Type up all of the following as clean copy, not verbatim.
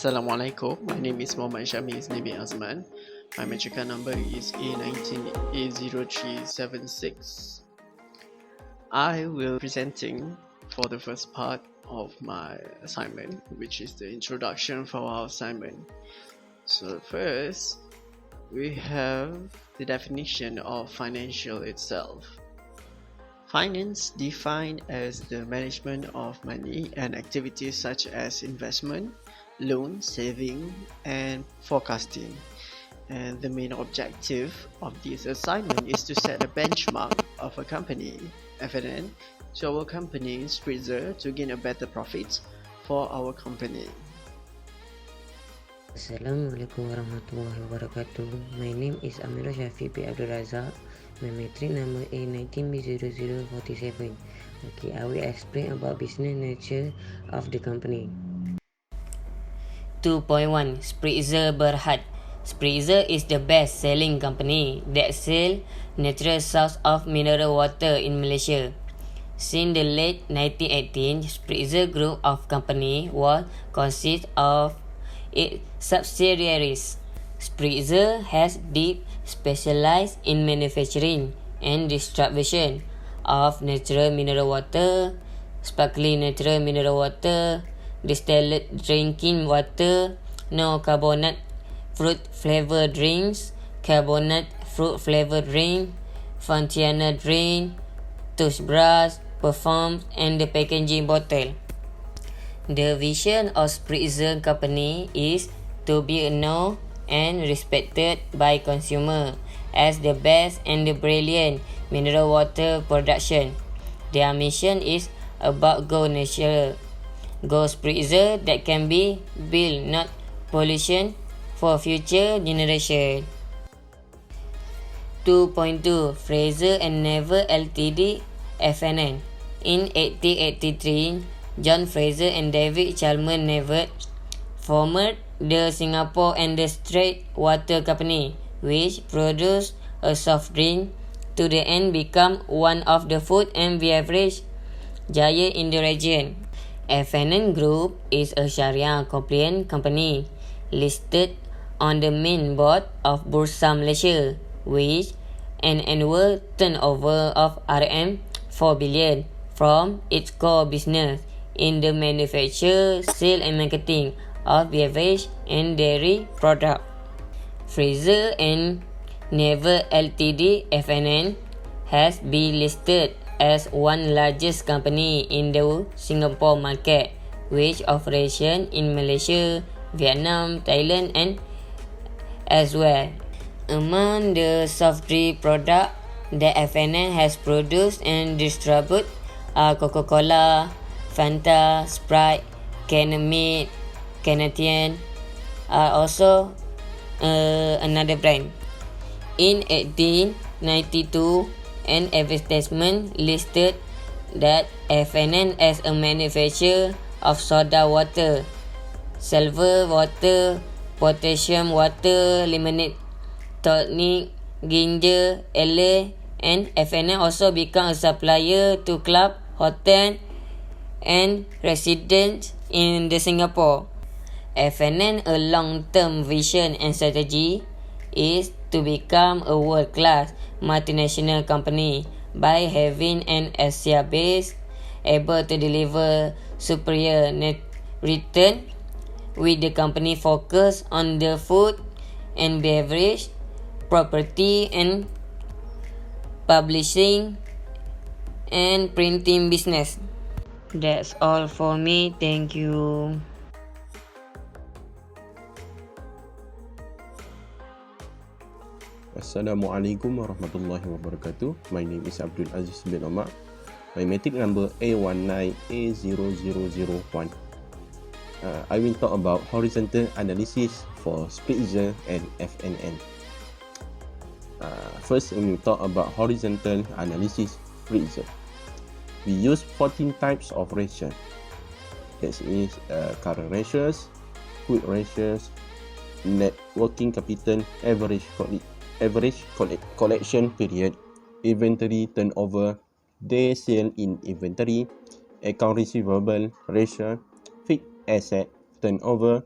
Assalamualaikum. My name is Muhammad Shamiz Nabi Azman. My matric number is A19A0376. I will be presenting for the first part of my assignment, which is the introduction for our assignment. So first, we have the definition of financial itself. Finance defined as the management of money and activities such as investment, loan, saving, and forecasting. And the main objective of this assignment is to set a benchmark of a company, FNN, to our company Spritzer to gain a better profit for our company. Assalamualaikum warahmatullahi wabarakatuh. My name is Amirah Syafiq B. Abdul Razak. My matric number A19B0047. Okay, I will explain about business nature of the company. 2.1 Spritzer Berhad. Spritzer is the best selling company that sells natural source of mineral water in Malaysia. Since the late 1918, Spritzer Group of Company was consist of its subsidiaries. Spritzer has deep specialized in manufacturing and distribution of natural mineral water, sparkling natural mineral water, distilled drinking water, no carbonate fruit flavored drinks, carbonate fruit flavored drink, Fontana drink, toothbrush, perfumes, and the packaging bottle. The vision of Spritzer Company is to be known and respected by consumers as the best and the brilliant mineral water production. Their mission is about go natural, go Spritzer that can be built, not pollution, for future generation. 2.2 Fraser and Never Ltd FNN. In 1883, John Fraser and David Chalmers Never formed the Singapore and the Strait Water Company, which produced a soft drink to the end become one of the food and beverage giant in the region. FNN Group is a Sharia compliant company listed on the main board of Bursa Malaysia, with an annual turnover of RM4 billion from its core business in the manufacture, sale and marketing of beverage and dairy products. Fraser and Never Ltd FNN has been listed as one largest company in the Singapore market, with operation in Malaysia, Vietnam, Thailand, and as well. Among the soft drink products that FNN has produced and distributed are Coca-Cola, Fanta, Sprite, Canamid, Canadian are also another brand. In 1892, an advertisement listed that FNN as a manufacturer of soda water, silver water, potassium water, lemonade, tonic, ginger ale, and FNN also become a supplier to club, hotel, and residents in the Singapore. FNN a long-term vision and strategy is to become a world-class multinational company by having an Asia base able to deliver superior net return, with the company focus on the food and beverage, property and publishing, and printing business. That's all for me. Thank you. Assalamualaikum warahmatullahi wabarakatuh. My name is Abdul Aziz bin Omar. My matric number A19A0001. I will talk about horizontal analysis for Spritzer and FNN. First, we will talk about horizontal analysis Spritzer. We use 14 types of ratio. That is current ratios, quick ratios, net working capital, average collection period, inventory turnover, day sale in inventory, account receivable ratio, fixed asset turnover,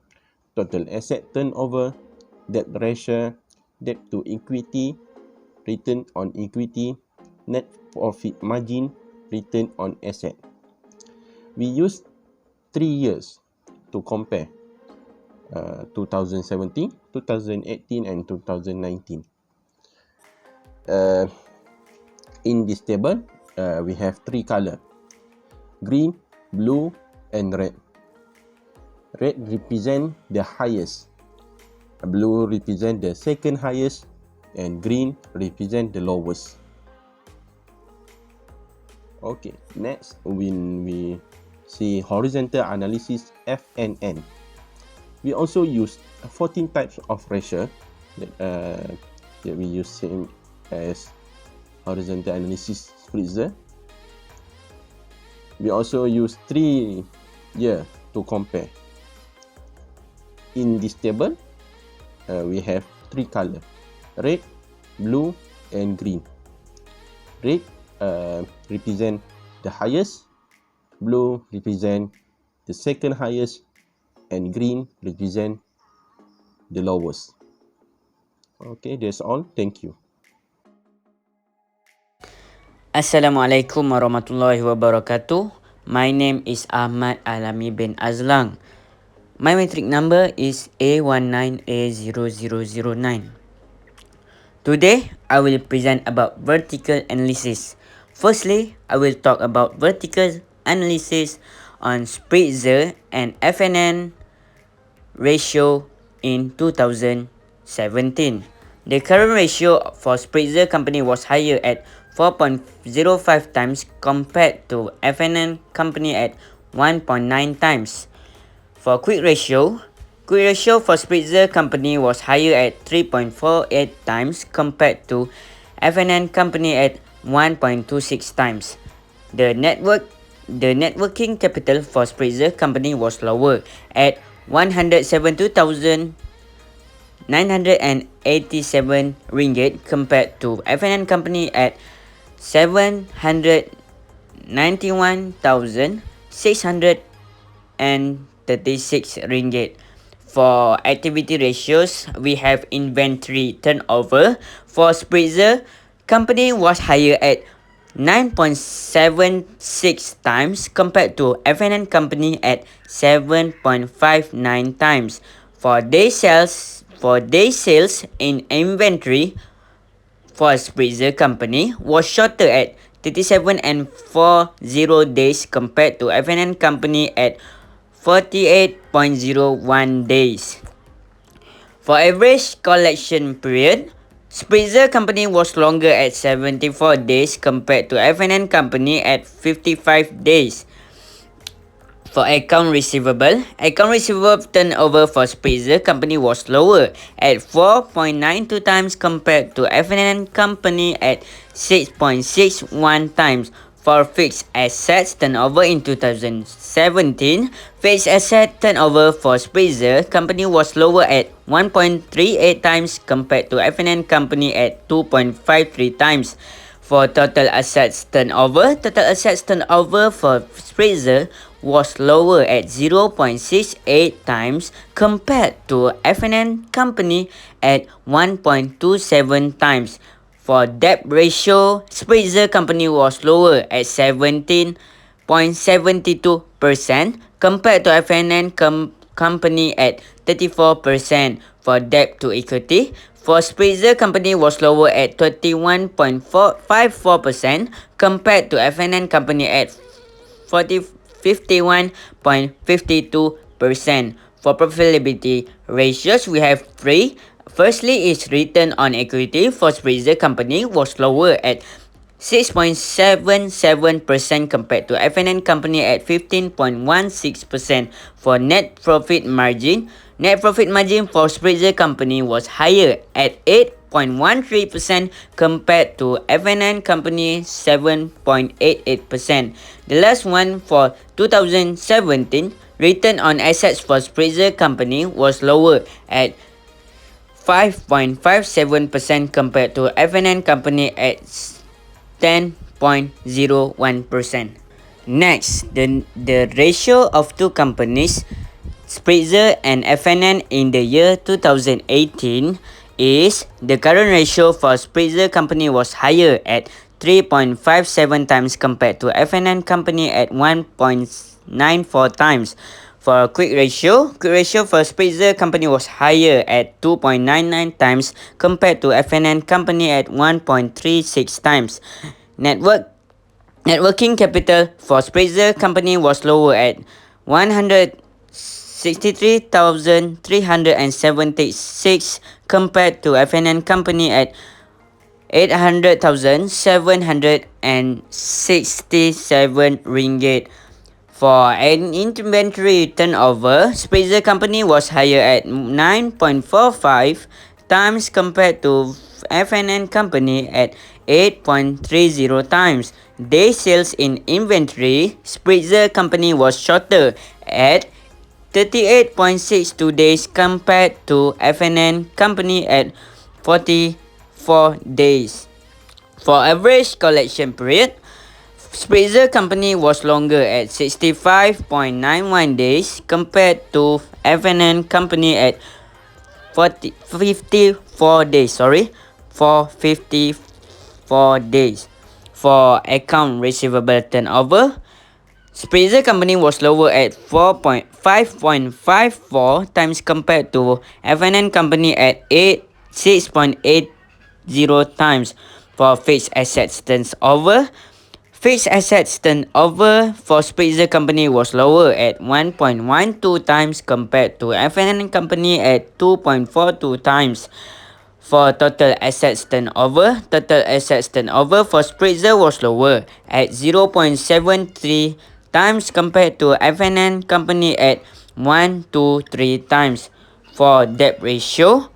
total asset turnover, debt ratio, debt to equity, return on equity, net profit margin, return on asset. We use 3 years to compare 2017, 2018 and 2019. In this table, we have 3 color: green, blue and red. Red represent the highest, blue represent the second highest, and green represent the lowest. Okay, next when we see horizontal analysis FNN, we also use 14 types of ratio that we use same as horizontal analysis Spritzer. We also use 3 year to compare. In this table, we have 3 color: red, blue and green. Red represent the highest, blue represent the second highest, and green represent the lowest. Okay, that's all. Thank you. Assalamualaikum warahmatullahi wabarakatuh. My name is Ahmad Alami bin Azlang. My metric number is A19A0009. Today, I will present about vertical analysis. Firstly, I will talk about vertical analysis on Spritzer and FNN ratio in 2017. The current ratio for Spritzer company was higher at 4.05 times compared to FNN company at 1.9 times. For quick ratio for Spritzer company was higher at 3.48 times compared to FNN company at 1.26 times. The networking capital for Spritzer company was lower at 172,987 ringgit compared to FNN company at 791,636 ringgit. For activity ratios, we have inventory turnover. For Spritzer, company was higher at 9.76 times compared to FNN company at 7.59 times. For day sales in inventory for Spritzer company was shorter at 37 and 40 days compared to FNN company at 48.01 days. For average collection period, Spritzer company was longer at 74 days compared to FNN company at 55 days. For account receivable turnover for Spritzer company was lower at 4.92 times compared to FNN company at 6.61 times. For fixed assets turnover in 2017, fixed asset turnover for Spritzer company was lower at 1.38 times compared to FNN company at 2.53 times. For total assets turnover for Spritzer was lower at 0.68 times compared to FNN company at 1.27 times. For debt ratio, Spritzer company was lower at 17.72% compared to FNN company at 34%. For debt to equity, for Spritzer company was lower at 21.54% compared to FNN company at 51.52%. For profitability ratios, we have 3. Firstly is return on equity for Spritzer company was lower at 6.77% compared to FNN company at 15.16%. For net profit margin for Spritzer company was higher at 8.13% compared to FNN company 7.88%. The last one for 2017, return on assets for Spritzer company was lower at 5.57% compared to FNN company at 10.01%. Next, the ratio of two companies Spritzer and FNN in the year 2018 is the current ratio for Spritzer company was higher at 3.57 times compared to FNN company at 1.94 times. For quick ratio for Spritzer company was higher at 2.99 times compared to FNN company at 1.36 times. Networking capital for Spritzer company was lower at 163,376 compared to FNN company at 800,767 ringgit. For an inventory turnover, Spritzer company was higher at 9.45 times compared to FNN company at 8.30 times. Day sales in inventory, Spritzer company was shorter at 38.62 days compared to FNN company at 44 days. For average collection period, Spritzer company was longer at 65.91 days compared to FNN company at 54 days. For account receivable turnover, Spritzer company was lower at 5.54 times compared to FNN company at 6.80 times. For fixed assets turnover, for Spritzer company was lower at 1.12 times compared to FNN company at 2.42 times. For total assets turnover for Spritzer was lower at 0.73 times compared to FNN company at 123 times. For debt ratio,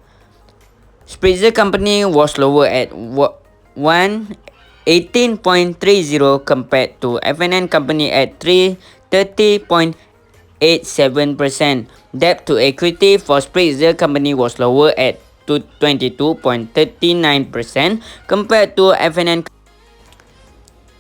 Spritzer company was lower at 18.30 compared to FNN company at 30.87%. Debt to equity for Spritzer company was lower at 22.39% compared to FNN.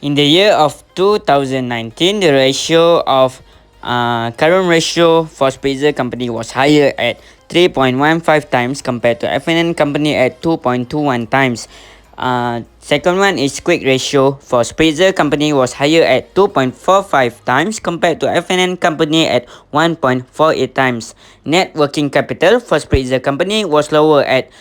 In the year of 2019, the ratio of current ratio for Spritzer company was higher at 3.15 times compared to FNN company at 2.21 times. Second one is quick ratio for Spritzer company was higher at 2.45 times compared to FNN company at 1.48 times. Net working capital for Spritzer company was lower at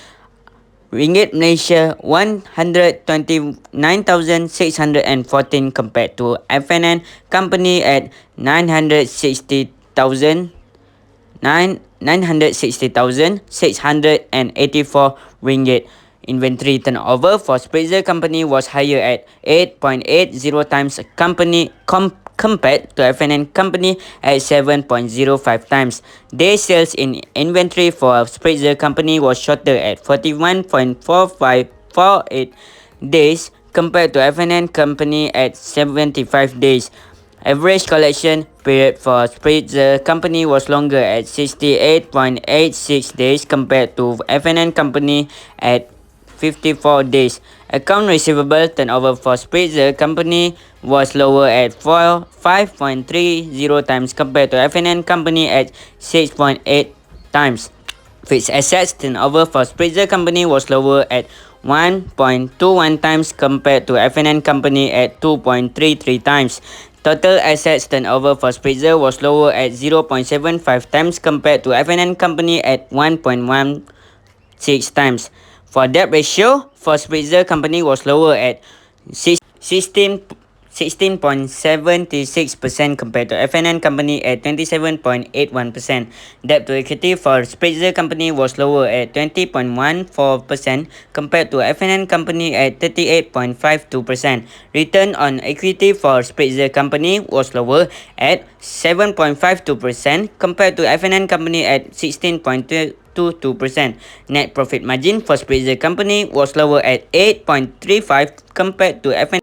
Ringgit Malaysia 129,614 compared to FNN company at 960,684 ringgit. Inventory turnover for Spritzer company was higher at 8.80 times compared to FNN company at 7.05 times. Day sales in inventory for Spritzer company was shorter at 41.4548 days compared to FNN company at 75 days. Average collection period for Spritzer company was longer at 68.86 days compared to FNN company at 54 days. Account receivable turnover for Spritzer company was lower at 5.30 times compared to FNN company at 6.8 times. Fixed assets turnover for Spritzer company was lower at 1.21 times compared to FNN company at 2.33 times. Total assets turnover for Spritzer was lower at 0.75 times compared to FNN company at 1.16 times. For debt ratio, for Spritzer company was lower at 16.76% compared to FNN company at 27.81%. Debt to equity for Spritzer company was lower at 20.14% compared to FNN company at 38.52%. Return on equity for Spritzer company was lower at 7.52% compared to FNN company at 16.22%. Net profit margin for Spritzer company was lower at 8.35% compared to FNN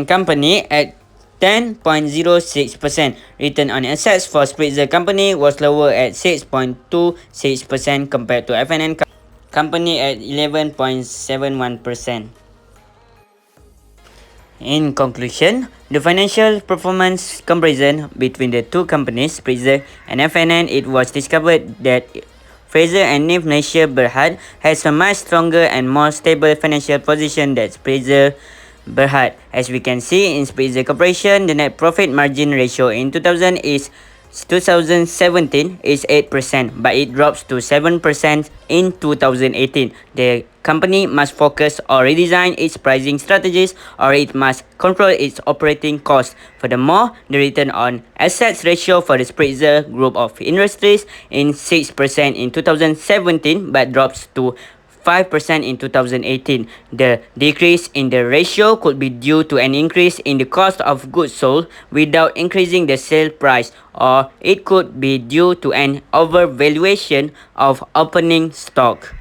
company at 10.06%. Return on assets for Spritzer company was lower at 6.26% compared to FNN company at 11.71%. In conclusion, the financial performance comparison between the two companies, Spritzer and FNN, it was discovered that Fraser and Nif Malaysia Berhad has a much stronger and more stable financial position than Spritzer Berhad. As we can see in Spritzer Corporation, the net profit margin ratio in 2017 is 8%, but it drops to 7% in 2018. The company must focus or redesign its pricing strategies, or it must control its operating costs. Furthermore, the return on assets ratio for the Spritzer Group of Industries is 6% in 2017, but drops to 5% in 2018. The decrease in the ratio could be due to an increase in the cost of goods sold without increasing the sale price, or it could be due to an overvaluation of opening stock.